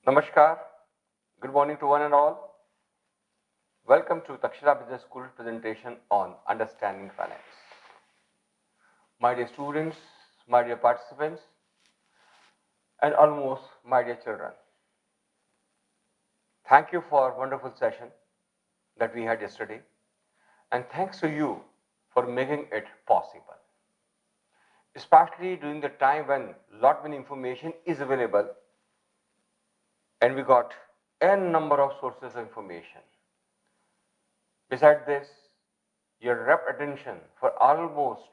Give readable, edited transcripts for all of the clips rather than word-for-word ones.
Namaskar. Good morning to one and all. Welcome to Takshila Business School presentation on understanding finance. My dear students, my dear participants, and almost my dear children. Thank you for a wonderful session that we had yesterday, and thanks to you for making it possible. Especially during the time when lot many information is available and we got n number of sources of information. Besides this, your rapt attention for almost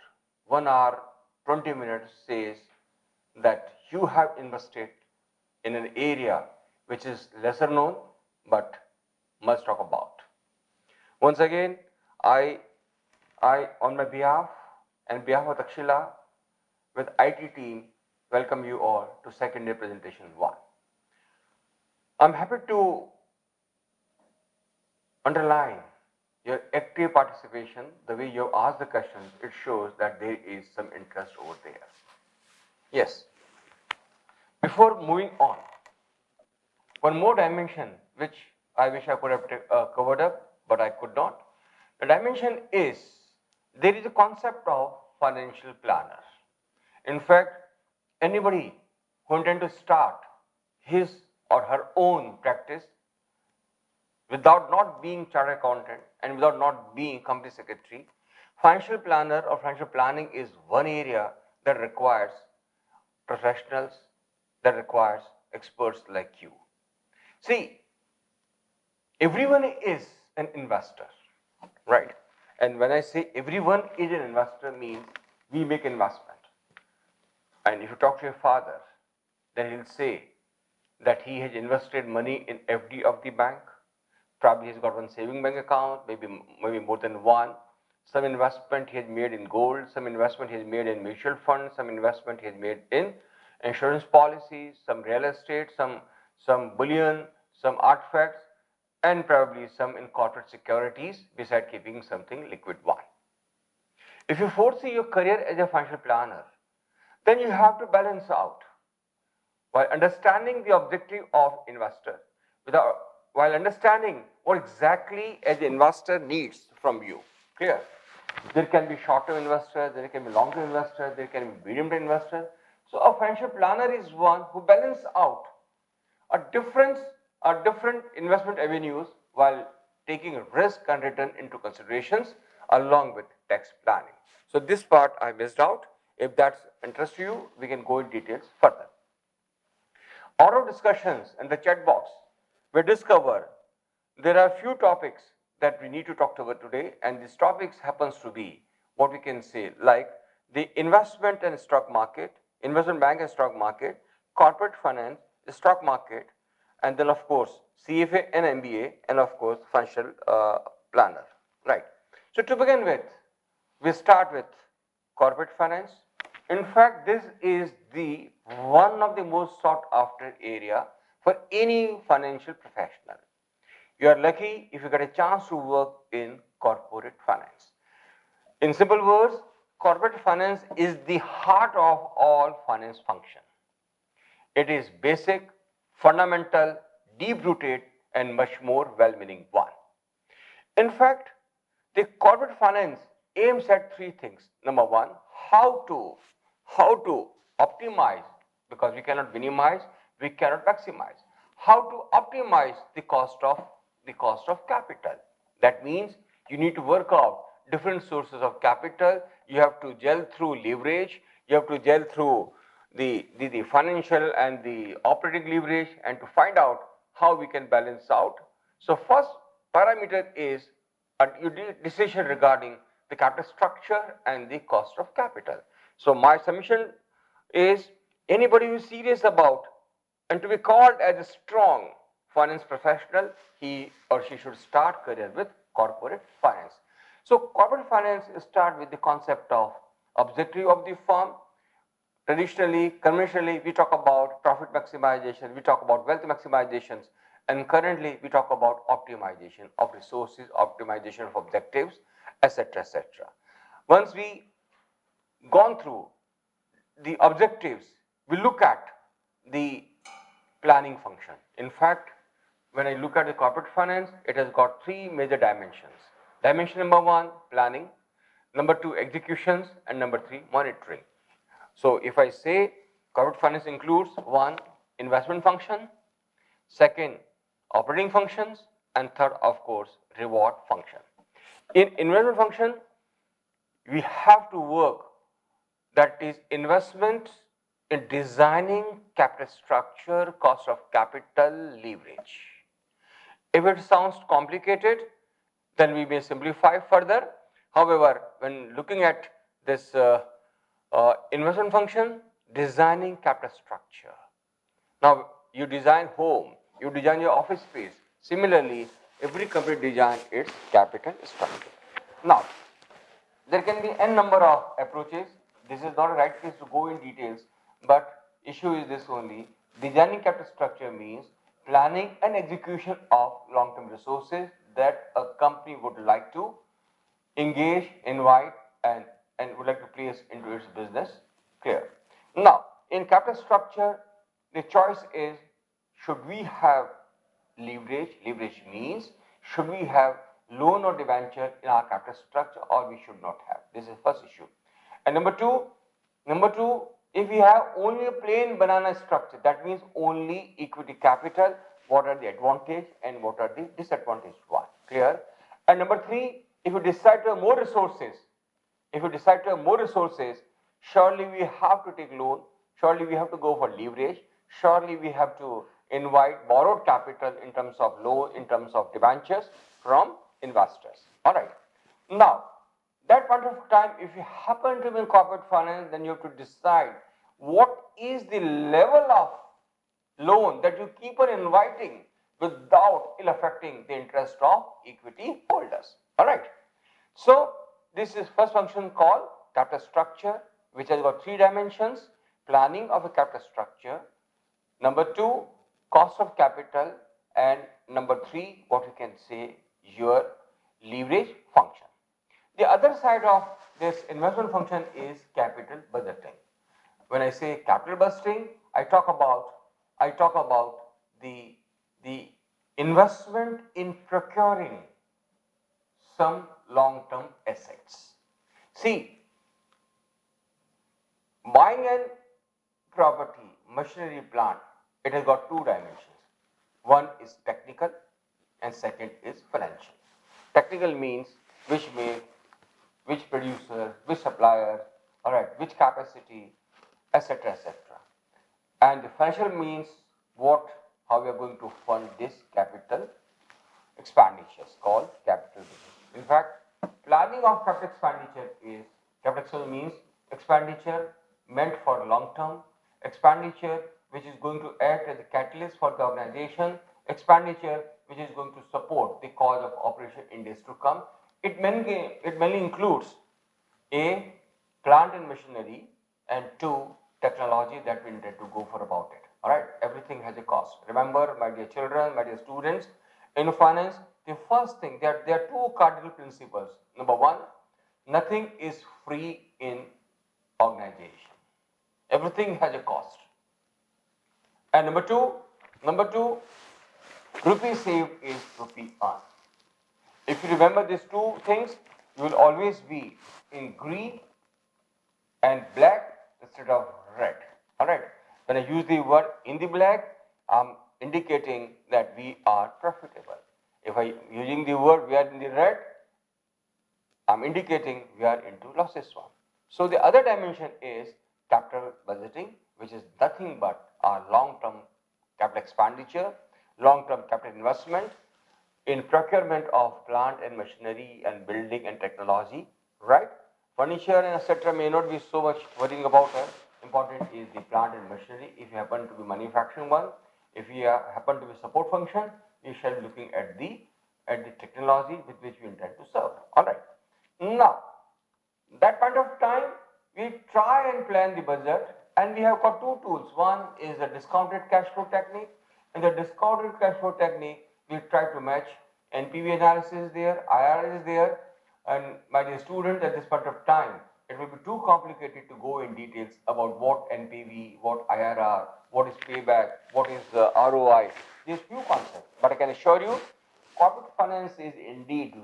1 hour 20 minutes says that you have invested in an area which is lesser known but must talk about. Once again, I on my behalf and behalf of Takshila with IT team welcome you all to second day presentation 1. I'm happy to underline your active participation, the way you ask the questions, it shows that there is some interest over there. Yes. Before moving on, one more dimension which I wish I could have covered up, but I could not. The dimension is there is a concept of financial planner. In fact, anybody who intends to start his or her own practice without not being chartered accountant and without not being company secretary, financial planner or financial planning is one area that requires professionals, that requires experts like you. See, everyone is an investor, right? And when I say everyone is an investor means we make investment. And if you talk to your father, then he'll say that he has invested money in FD of the bank. Probably he's got one saving bank account, maybe more than one. Some investment he has made in gold, some investment he has made in mutual funds, some investment he has made in insurance policies, some real estate, some bullion, some artifacts, and probably some in corporate securities beside keeping something liquid one. If you foresee your career as a financial planner, then you have to balance out while understanding the objective of investor, while understanding what exactly as the investor needs from you. Clear? There can be short-term investors, there can be long-term investors, there can be medium-term investors. So a financial planner is one who balances out a different investment avenues while taking risk and return into considerations along with tax planning. So this part I missed out. If that's interest to you, we can go in details further. Out of discussions in the chat box, we discover there are few topics that we need to talk about today, and these topics happens to be what we can say like the investment and stock market, investment bank and stock market, corporate finance, the stock market, and then of course CFA and MBA, and of course financial planner, right? So to begin with, we start with corporate finance. In fact, this is the one of the most sought after area for any financial professional. You are lucky if you get a chance to work in corporate finance. In simple words, corporate finance is the heart of all finance function. It is basic, fundamental, deep-rooted, and much more well-meaning one. In fact, the corporate finance aims at three things. Number one, how to optimize, because we cannot minimize, we cannot maximize. How to optimize the cost of capital. That means you need to work out different sources of capital. You have to gel through leverage. You have to gel through the financial and the operating leverage, and to find out how we can balance out. So first parameter is a decision regarding the capital structure and the cost of capital. So my submission is anybody who is serious about and to be called as a strong finance professional, he or she should start career with corporate finance. So corporate finance start with the concept of objective of the firm. Traditionally, conventionally, we talk about profit maximization, we talk about wealth maximizations, and currently we talk about optimization of resources, optimization of objectives, etc., etc. Once we gone through the objectives, we look at the planning function. In fact, when I look at the corporate finance, it has got three major dimensions. Dimension number one, planning. Number two, executions. And number three, monitoring. So if I say corporate finance includes one, investment function, second, operating functions, and third, of course, reward function. In investment function, we have to work, that is investment in designing capital structure, cost of capital, leverage. If it sounds complicated, then we may simplify further. However, when looking at this investment function, designing capital structure. Now, you design home, you design your office space. Similarly, every company design its capital structure. Now, there can be n number of approaches. This is not a right place to go in details, but issue is this only. Designing capital structure means planning and execution of long-term resources that a company would like to engage, invite, and would like to place into its business. Clear. Now, in capital structure, the choice is, should we have leverage? Leverage means, should we have loan or debenture in our capital structure, or we should not have? This is the first issue. And number two, if we have only a plain banana structure, that means only equity capital, what are the advantage and what are the disadvantage one? Clear? And number three, if you decide to have more resources, surely we have to take loan, surely we have to go for leverage, surely we have to invite borrowed capital in terms of loan, in terms of debentures from investors. All right. Now, that point of time, if you happen to be in corporate finance, then you have to decide what is the level of loan that you keep on inviting without ill affecting the interest of equity holders. All right. So, this is first function called capital structure, which has got three dimensions: planning of a capital structure, number two, cost of capital, and number three, what we can say, your leverage function. The other side of this investment function is capital budgeting. When I say capital budgeting, I talk about the investment in procuring some long-term assets. See, buying a property, machinery, plant, it has got two dimensions. One is technical and second is financial. Technical means which make, which producer, which supplier, all right, which capacity, etc., etc. And the financial means what, how we are going to fund this capital expenditures called capital budget. In fact, planning of capital expenditure is, capital means expenditure meant for long term, expenditure which is going to act as a catalyst for the organization, expenditure which is going to support the cause of operation in days to come. It mainly includes A, plant and machinery, and two, technology that we intend to go for about it. Alright, everything has a cost. Remember, my dear children, my dear students, in finance, the first thing, there are two cardinal principles. Number one, nothing is free in organization. Everything has a cost. And number two, rupee saved is rupee earned. If you remember these two things, you will always be in green and black instead of red. Alright. When I use the word in the black, I'm indicating that we are profitable. If I using the word we are in the red, I'm indicating we are into losses one. So the other dimension is capital budgeting, which is nothing but our long-term capital expenditure, long-term capital investment in procurement of plant and machinery and building and technology, right? Furniture and etc. may not be so much worrying about us. Important is the plant and machinery. If you happen to be manufacturing one, if you happen to be support function, you shall be looking at the technology with which we intend to serve. All right. Now, that point of time, we try and plan the budget, and we have got two tools. One is the discounted cash flow technique. In the discounted cash flow technique, we try to match NPV analysis there, IRR is there, and my dear students, at this point of time, it will be too complicated to go in details about what NPV, what IRR, what is payback, what is ROI. These few concepts, but I can assure you, corporate finance is indeed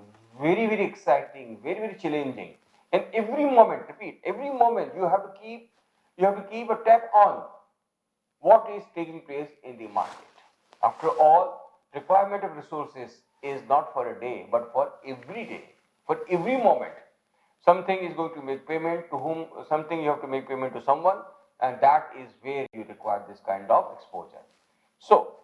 very, very exciting, very, very challenging. And every moment, repeat, every moment you have to keep a tab on what is taking place in the market. After all, requirement of resources is not for a day, but for every day, for every moment. Something is going to make payment to whom, something you have to make payment to someone, and that is where you require this kind of exposure. So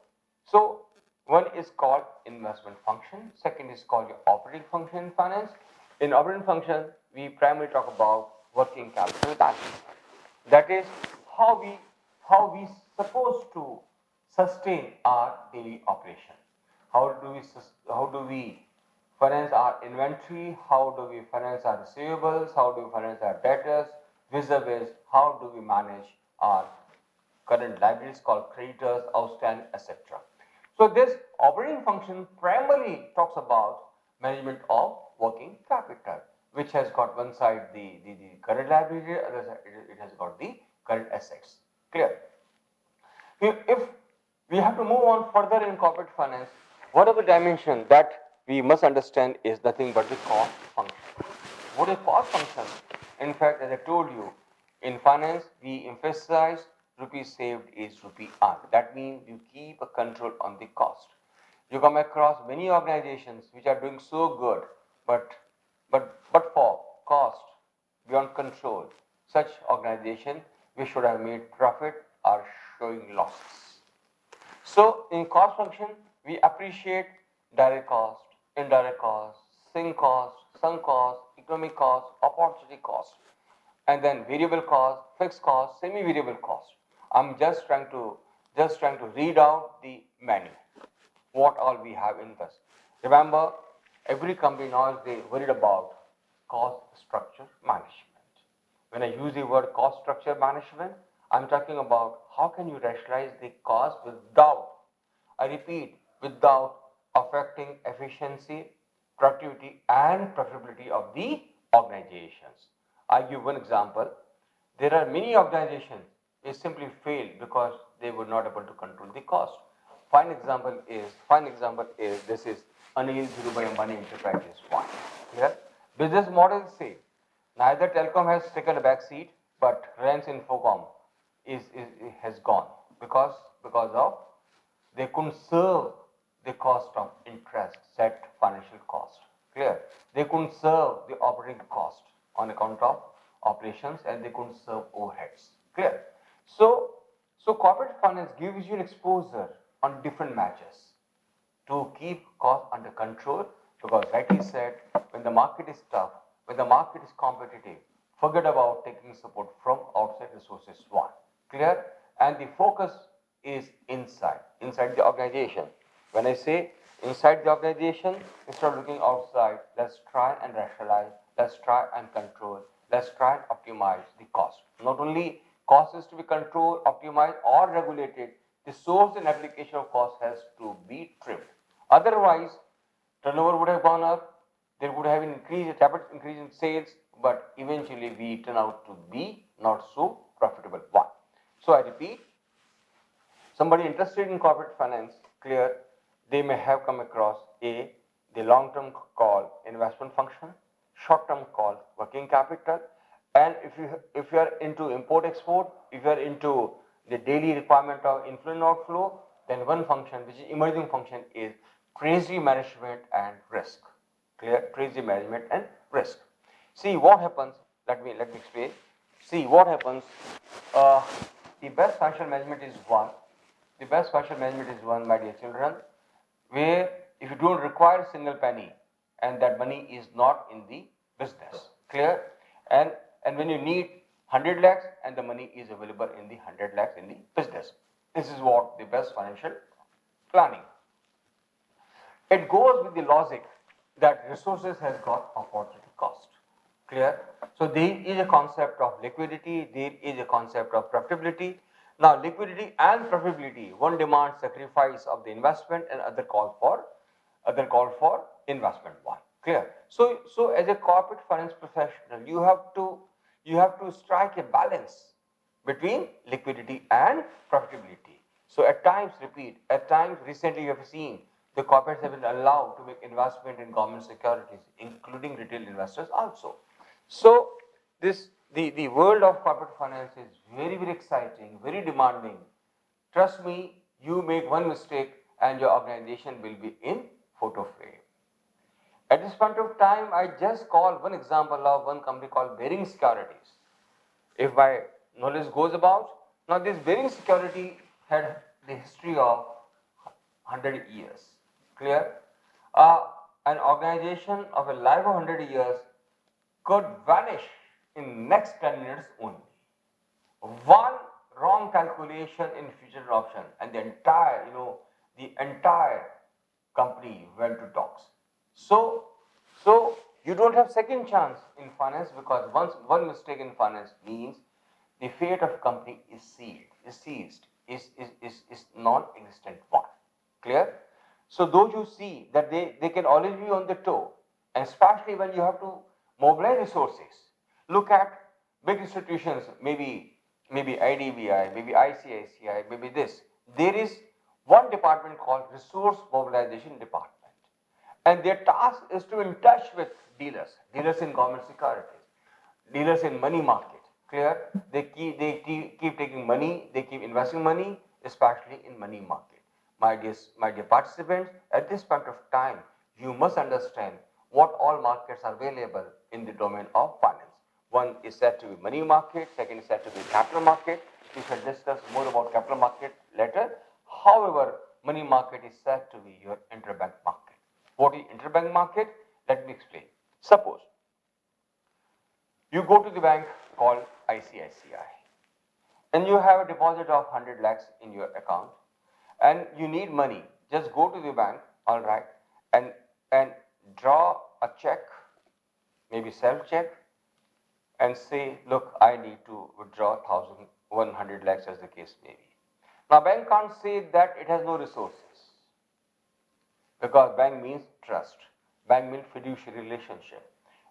one is called investment function, second is called your operating function in finance. In operating function, we primarily talk about working capital balance. That is how we supposed to sustain our daily operation. How do we finance our inventory? How do we finance our receivables? How do we finance our debtors? Vis-a-vis, how do we manage our current liabilities called creditors, outstanding, etc. So this operating function primarily talks about management of working capital, which has got one side the current liability, other side it has got the current assets. Clear? If we have to move on further in corporate finance, one of the dimension that we must understand is nothing but the cost function. What is cost function? In fact, as I told you, in finance we emphasize rupee saved is rupee earned. That means you keep a control on the cost. You come across many organizations which are doing so good, but for cost beyond control, such organization which should have made profit are showing losses. So in cost function, we appreciate direct cost, indirect cost, sunk cost, economic cost, opportunity cost, and then variable cost, fixed cost, semi-variable cost. I'm just trying to read out the menu, what all we have in this. Remember, every company now is worried about cost structure management. When I use the word cost structure management, I'm talking about how can you rationalize the cost without, I repeat, without affecting efficiency, productivity, and profitability of the organizations. I give one example. There are many organizations which simply failed because they were not able to control the cost. Fine example is this is Anil Dhirubhai Ambani Enterprises One. Here, business model say neither telecom has taken a back seat, but Reliance Infocom is has gone because of they couldn't serve the cost of interest set financial cost. Clear? They couldn't serve the operating cost on account of operations, and they couldn't serve overheads. Clear? So corporate finance gives you an exposure on different matches to keep costs under control, because rightly said, when the market is tough, when the market is competitive, forget about taking support from outside resources. One. Clear? And the focus is inside the organization. When I say inside the organization, instead of looking outside, let's try and rationalize, let's try and control, let's try and optimize the cost. Not only cost is to be controlled, optimized, or regulated, the source and application of cost has to be trimmed. Otherwise, turnover would have gone up, there would have been a rapid increase in sales, but eventually we turn out to be not so profitable one. So I repeat, somebody interested in corporate finance, clear, they may have come across the long-term call investment function, short-term call working capital, and if you are into import export, if you are into the daily requirement of inflow and outflow, then one function which is emerging function is treasury management and risk. Clear? Treasury management and risk. See what happens. Let me explain. See what happens. The best financial management is one. The best financial management is one, my dear children, where if you don't require a single penny and that money is not in the business. Clear? And when you need 100 lakhs and the money is available in the 100 lakhs in the business. This is what the best financial planning. It goes with the logic that resources has got opportunity cost. Clear? So there is a concept of liquidity, there is a concept of profitability. Now liquidity and profitability, one demands sacrifice of the investment and other call for investment one. Clear? So as a corporate finance professional, you have to you have to strike a balance between liquidity and profitability. So at times, repeat, at times recently you have seen the corporates have been allowed to make investment in government securities, including retail investors also. So the world of corporate finance is very, very exciting, very demanding. Trust me, you make one mistake and your organization will be in photo frame. At this point of time, I just call one example of one company called Bearing Securities. If my knowledge goes about, now this Bearing Security had the history of 100 years. Clear? An organization of a life of 100 years could vanish in next 10 minutes only. One wrong calculation in future option and the entire company went to dogs. So you don't have second chance in finance, because once one mistake in finance means the fate of company is seized, is non-existent one. Clear? So those you see that they can always be on the toe, and especially when you have to mobilize resources. Look at big institutions, maybe IDBI, maybe ICICI, maybe this. There is one department called Resource Mobilization Department, and their task is to in touch with dealers in government securities, dealers in money market. Clear? They keep taking money, they keep investing money, especially in money market. My dear participants, at this point of time, you must understand what all markets are available in the domain of finance. One is said to be money market, second is said to be capital market. We shall discuss more about capital market later. However, money market is said to be your interbank market. What is interbank market? Let me explain. Suppose you go to the bank called ICICI and you have a deposit of 100 lakhs in your account and you need money. Just go to the bank, all right, and draw a check, maybe self check, and say, look, I need to withdraw 100 lakhs as the case may be. Now bank can't say that it has no resources, because bank means trust, bank means fiduciary relationship,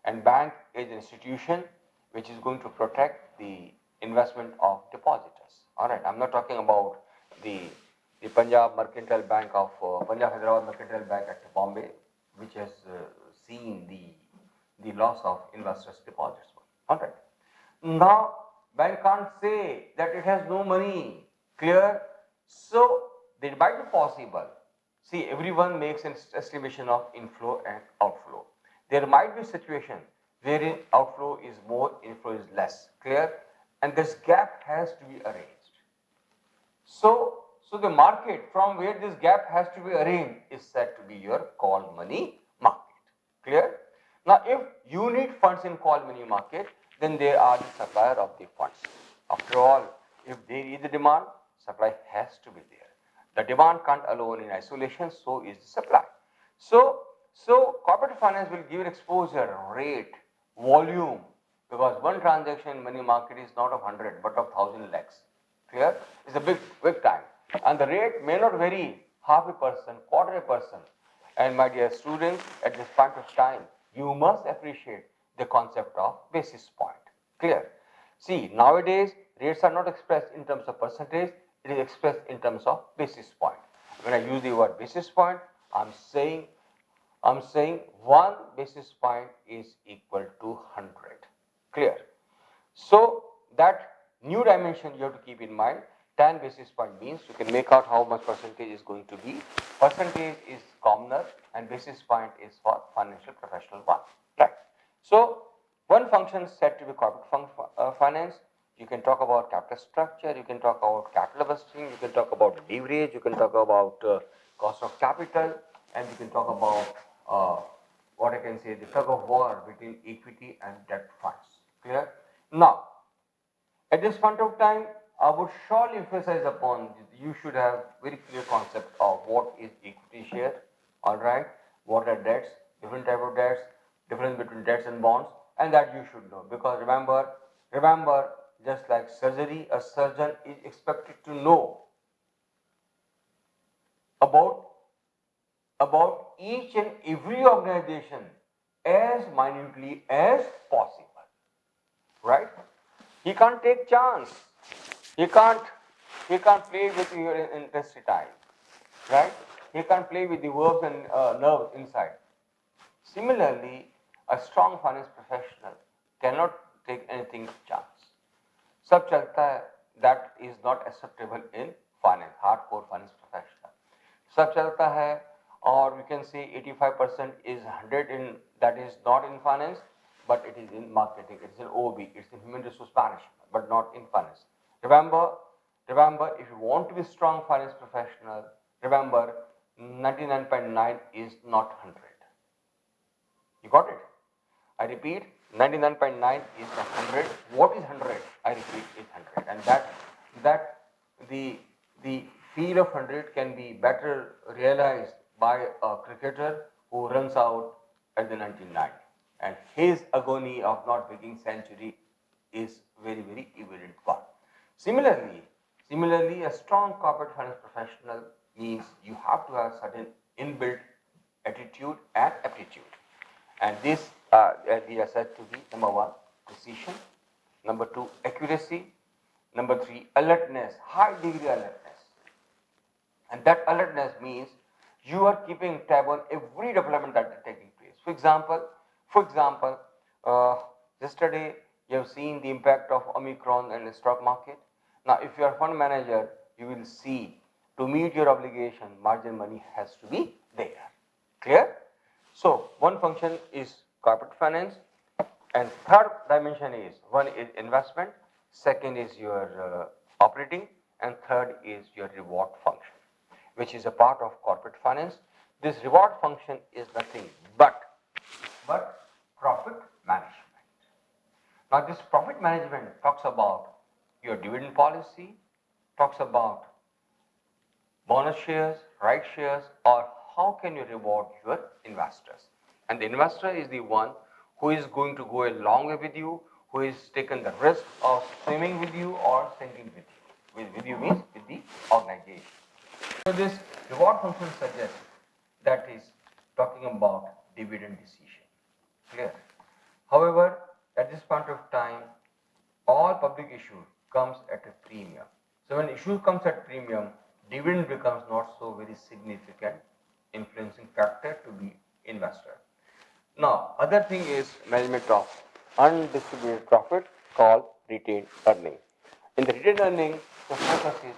and bank is an institution which is going to protect the investment of depositors. All right, I'm not talking about the Punjab Mercantile Bank of Punjab Hyderabad Mercantile Bank at Bombay, which has seen the loss of investors' deposits. All right. Now, bank can't say that it has no money. Clear? So, it might be possible. See, everyone makes an estimation of inflow and outflow. There might be a situation wherein outflow is more, inflow is less. Clear? And this gap has to be arranged. So the market from where this gap has to be arranged is said to be your call money market. Clear? Now, if you need funds in call money market, then they are the supplier of the funds. After all, if there is a demand, supply has to be there. The demand can't alone in isolation, so is the supply. So corporate finance will give an exposure, rate, volume, because one transaction in money market is not of 100 but of 1000 lakhs. Clear? It's a big time. And the rate may not vary half a percent, quarter a percent. And my dear students, at this point of time, you must appreciate the concept of basis point. Clear? See, nowadays rates are not expressed in terms of percentage, it is expressed in terms of basis point. When I use the word basis point, I'm saying 1 basis point is equal to 100. Clear? So that new dimension you have to keep in mind. 10 basis point means you can make out how much percentage is going to be. Percentage is commoner and basis point is for financial professional one. Right. So one function is said to be corporate finance. You can talk about capital structure, you can talk about capital vesting, you can talk about leverage, you can talk about cost of capital, and you can talk about what I can say, the tug of war between equity and debt funds. Clear? Now, at this point of time, I would surely emphasize upon you should have very clear concept of what is equity share, all right, what are debts, different type of debts, difference between debts and bonds, and that you should know, because remember, just like surgery, a surgeon is expected to know about each and every organization as minutely as possible. right? He can't take chance. He can't play with your intensity time, right? He can't play with the verbs and nerves inside. Similarly, a strong finance professional cannot take anything chance. सब चलता है, that is not acceptable in finance, hardcore finance professional. सब चलता है, or we can say 85% is 100 in, that is not in finance, but it is in marketing, it's in OB, it's in human resource management, but not in finance. Remember, if you want to be strong finance professional, remember 99.9 is not 100. You got it? I repeat, 99.9 is 100. What is 100? I repeat, is 100. And that the feel of 100 can be better realized by a cricketer who runs out at the 99. And his agony of not making century is very, very evident one. Similarly, a strong corporate finance professional means you have to have certain inbuilt attitude and aptitude. And this we are said to be number 1, precision, number 2, accuracy, number 3, alertness, high degree alertness. And that alertness means you are keeping tab on every development that is taking place. For example, yesterday you have seen the impact of Omicron in the stock market. Now, if you are a fund manager, you will see to meet your obligation, margin money has to be there. Clear? So, one function is corporate finance, and third dimension is, one is investment, second is your operating, and third is your reward function, which is a part of corporate finance. This reward function is nothing but profit management. Now, this profit management talks about your dividend policy, talks about bonus shares, right shares, or how can you reward your investors. And the investor is the one who is going to go a long way with you, who is taken the risk of swimming with you or sinking with you. With you means with the organization. So this reward function suggests that is talking about dividend decision. Clear? However, at this point of time, all public issue comes at a premium. So when issue comes at premium, dividend becomes not so very significant influencing factor to the investor. Now, other thing is management of undistributed profit called retained earning. In the retained earning, the focus is,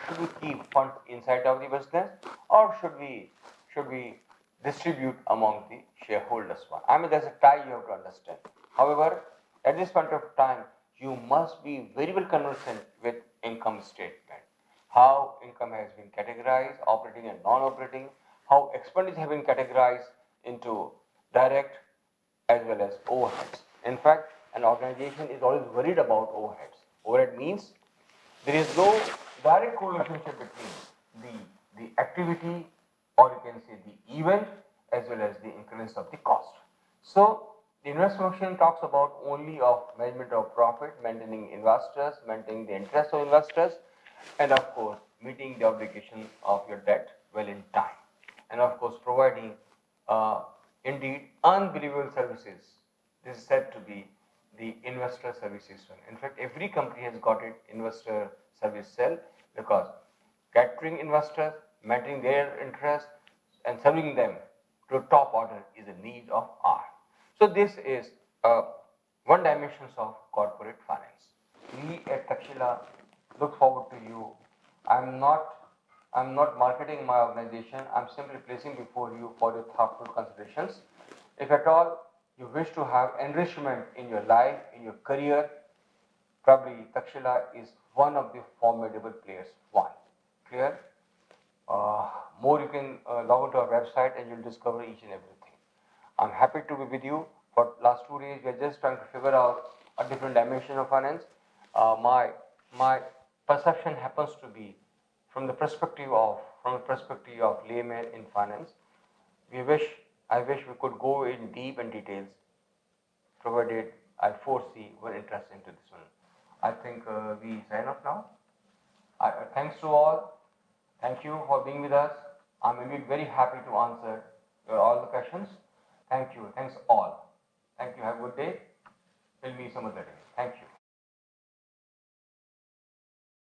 should we keep funds inside of the business or should we distribute among the shareholders one? I mean, there's a tie you have to understand. However, at this point of time, you must be very well conversant with income statement, how income has been categorized, operating and non-operating, how expenditure have been categorized into direct as well as overheads. In fact, an organization is always worried about overheads. Overhead means there is no direct relationship between the activity, or you can say the event, as well as the increments of the cost. So, the investment function talks about only of management of profit, maintaining investors, maintaining the interest of investors, and of course, meeting the obligation of your debt well in time. And of course, providing indeed unbelievable services. This is said to be the investor services one. In fact, every company has got an investor service cell, because capturing investors, maintaining their interest, and serving them to top order is a need of ours. So this is one dimension of corporate finance. We at Takshila look forward to you. I'm not marketing my organization. I'm simply placing before you for your thoughtful considerations. If at all you wish to have enrichment in your life, in your career, probably Takshila is one of the formidable players. One. Clear? More you can log into our website and you'll discover each and everything. I'm happy to be with you. For last 2 days, we are just trying to figure out a different dimension of finance. My perception happens to be from the perspective of layman in finance. I wish we could go in deep and details, provided I foresee one interest into this one. I think we sign off now. Thanks to all. Thank you for being with us. I'm indeed very happy to answer all the questions. Thank you. Thanks all. Thank you. Have a good day. We'll meet some other day. Thank you.